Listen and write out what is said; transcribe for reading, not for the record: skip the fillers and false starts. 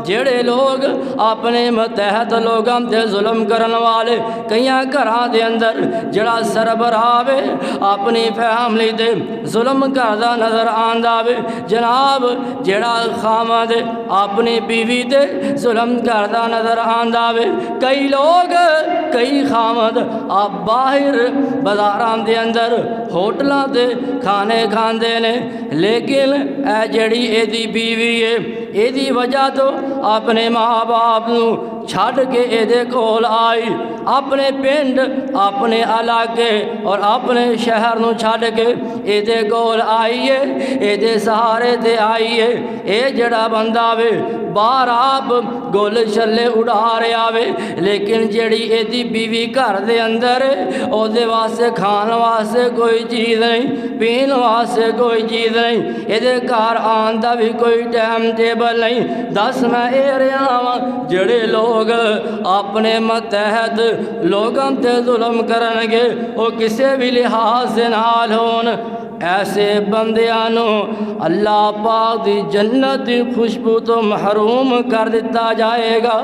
जेड़े लोग अपने मतहत लोगों ते जुल्म करन वाले, कई घरां दे अंदर जड़ा सरबराह वे अपनी फैमिली दे जुल्म करदा नजर आंदा वे। जनाब जड़ा खामद अपनी बीवी ते जुल्म करदा नजर आंदा वे। कई लोग कई खामद आप बाहर बाजारां दे अंदर होटलों ते खाने खांदे ने, लेकिन ए जड़ी एदी बीवी है एदी वजह तो अपने माँ बाप नू छड़ के एदे कोल आई, अपने पिंड अपने इलाके और अपने शहर नू छड़ के एदे कोल आईए, एदे सहारे ते आईए। ये जड़ा बंदा वे बाहर आप गोल छले उड़ा रहा वे, लेकिन जड़ी एदी बीवी घर दे अंदर ओदे वास्ते खान वास्ते कोई चीज़ नहीं, पीन वास्ते कोई चीज़ नहीं, एदे घर आन दा भी कोई टाइम टेबल नहीं। दस मैं ये रहा वा जड़े लोग अपने मतहत लोगों ते जुल्म करनगे वो किसी भी लिहाज से नाल होन, ऐसे बंदियां नू अल्लाह पाक दी जन्नत दी खुशबू तो महरूम कर दिता जाएगा।